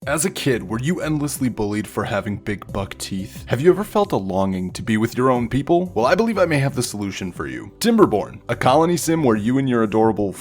As a kid, were you endlessly bullied for having big buck teeth? Have you ever felt a longing to be with your own people? Well, I believe I may have the solution for you. Timberborn, a colony sim where you and your adorable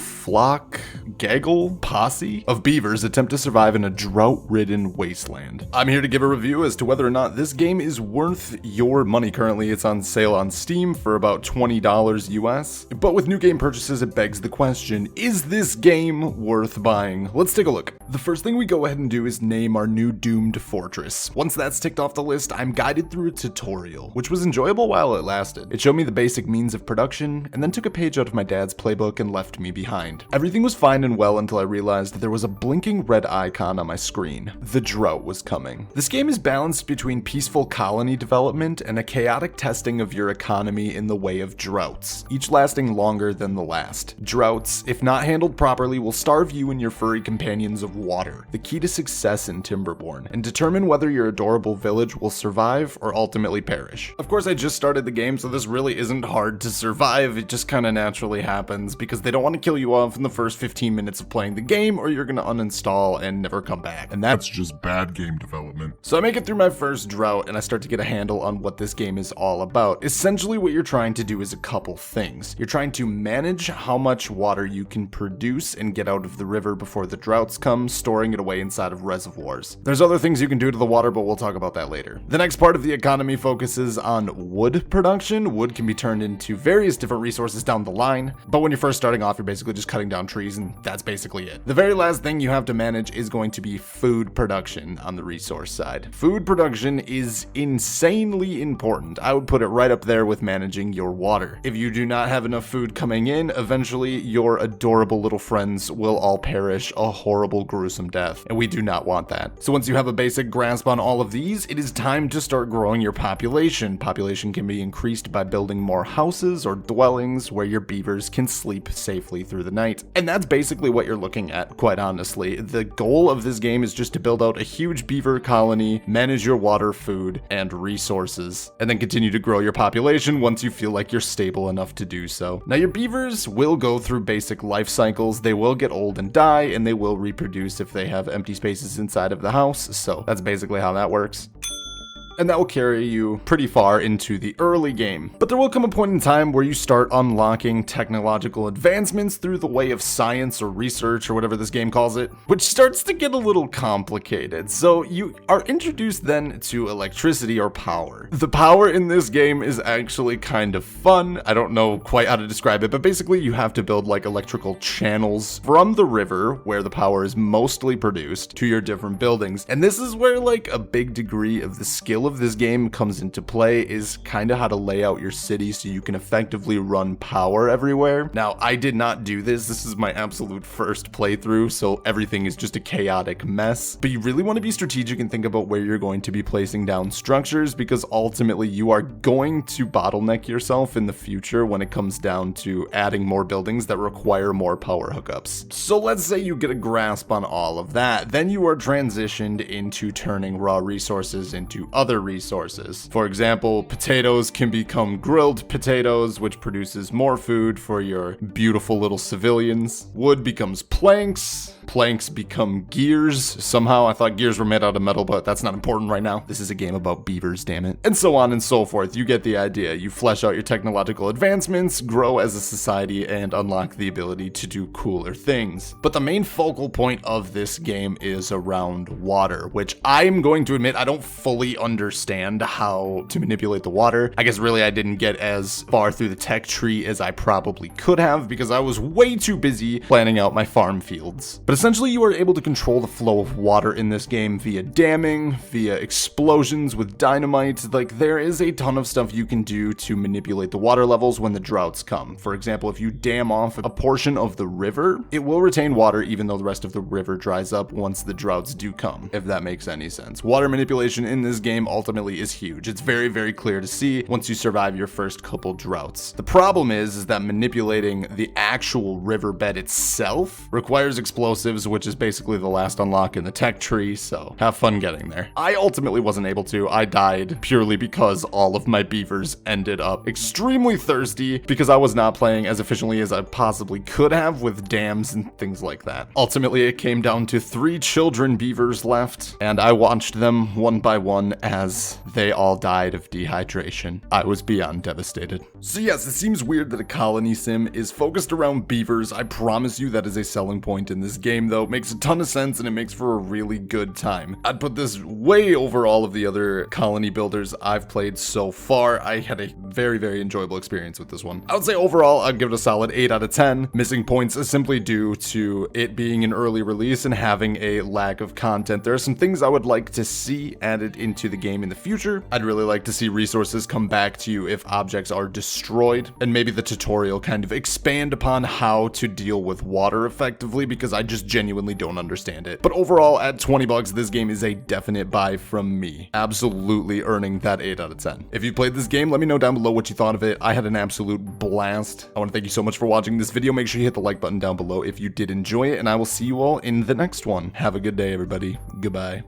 posse of beavers attempt to survive in a drought-ridden wasteland. I'm here to give a review as to whether or not this game is worth your money. Currently, it's on sale on Steam for about $20 US. But with new game purchases, it begs the question, is this game worth buying? Let's take a look. The first thing we go ahead and do is name our new doomed fortress. Once that's ticked off the list, I'm guided through a tutorial, which was enjoyable while it lasted. It showed me the basic means of production, and then took a page out of my dad's playbook and left me behind. Everything was fine and well until I realized there was a blinking red icon on my screen. The drought was coming. This game is balanced between peaceful colony development and a chaotic testing of your economy in the way of droughts, each lasting longer than the last. Droughts, if not handled properly, will starve you and your furry companions of water, the key to success in Timberborn, and determine whether your adorable village will survive or ultimately perish. Of course, I just started the game, so this really isn't hard to survive. It just kind of naturally happens because they don't want to kill you off in the first 15 minutes of playing the game, or you're going to uninstall and never come back. And that's just bad game development. So I make it through my first drought, and I start to get a handle on what this game is all about. Essentially, what you're trying to do is a couple things. You're trying to manage how much water you can produce and get out of the river before the droughts come, storing it away inside of reservoirs. There's other things you can do to the water, but we'll talk about that later. The next part of the economy focuses on wood production. Wood can be turned into various different resources down the line, but when you're first starting off, you're basically just cutting down trees, and that's basically it. The very last thing you have to manage is going to be food production on the resource side. Food production is insanely important. I would put it right up there with managing your water. If you do not have enough food coming in, eventually your adorable little friends will all perish a horrible, gruesome death, and we do not want that. So once you have a basic grasp on all of these, it is time to start growing your population. Population can be increased by building more houses or dwellings where your beavers can sleep safely through the night. And that's basically what you're looking at, quite honestly. The goal of this game is just to build out a huge beaver colony, manage your water, food, and resources, and then continue to grow your population once you feel like you're stable enough to do so. Now, your beavers will go through basic life cycles. They will get old and die, and they will reproduce if they have empty spaces inside of the house, so that's basically how that works. And that will carry you pretty far into the early game. But there will come a point in time where you start unlocking technological advancements through the way of science or research or whatever this game calls it, which starts to get a little complicated. So you are introduced then to electricity or power. The power in this game is actually kind of fun. I don't know quite how to describe it, but basically you have to build like electrical channels from the river where the power is mostly produced to your different buildings. And this is where like a big degree of the skill of this game comes into play, is kind of how to lay out your city so you can effectively run power everywhere. Now, I did not do this. This is my absolute first playthrough, so everything is just a chaotic mess. But you really want to be strategic and think about where you're going to be placing down structures, because ultimately you are going to bottleneck yourself in the future when it comes down to adding more buildings that require more power hookups. So let's say you get a grasp on all of that. Then you are transitioned into turning raw resources into other resources. For example, potatoes can become grilled potatoes, which produces more food for your beautiful little civilians. Wood becomes planks. Planks become gears. Somehow I thought gears were made out of metal, but that's not important right now. This is a game about beavers, damn it. And so on and so forth. You get the idea. You flesh out your technological advancements, grow as a society, and unlock the ability to do cooler things. But the main focal point of this game is around water, which I'm going to admit I don't fully understand how to manipulate the water. I guess really I didn't get as far through the tech tree as I probably could have because I was way too busy planning out my farm fields. But essentially you are able to control the flow of water in this game via damming, via explosions with dynamite. Like, there is a ton of stuff you can do to manipulate the water levels when the droughts come. For example, if you dam off a portion of the river, it will retain water even though the rest of the river dries up once the droughts do come, if that makes any sense. Water manipulation in this game ultimately is huge. It's very, very clear to see once you survive your first couple droughts. The problem is that manipulating the actual riverbed itself requires explosives, which is basically the last unlock in the tech tree, so have fun getting there. I ultimately wasn't able to. I died purely because all of my beavers ended up extremely thirsty because I was not playing as efficiently as I possibly could have with dams and things like that. Ultimately, it came down to 3 children beavers left, and I watched them one by one as they all died of dehydration. I was beyond devastated. So yes, it seems weird that a colony sim is focused around beavers. I promise you that is a selling point in this game, though. It makes a ton of sense and it makes for a really good time. I'd put this way over all of the other colony builders I've played so far. I had a very, very enjoyable experience with this one. I would say overall, I'd give it a solid 8 out of 10. Missing points is simply due to it being an early release and having a lack of content. There are some things I would like to see added into the game in the future. I'd really like to see resources come back to you if objects are destroyed, and maybe the tutorial kind of expand upon how to deal with water effectively, because I just genuinely don't understand it. But overall, at $20, this game is a definite buy from me. Absolutely earning that 8 out of 10. If you played this game, let me know down below what you thought of it. I had an absolute blast. I want to thank you so much for watching this video. Make sure you hit the like button down below if you did enjoy it, and I will see you all in the next one. Have a good day, everybody. Goodbye.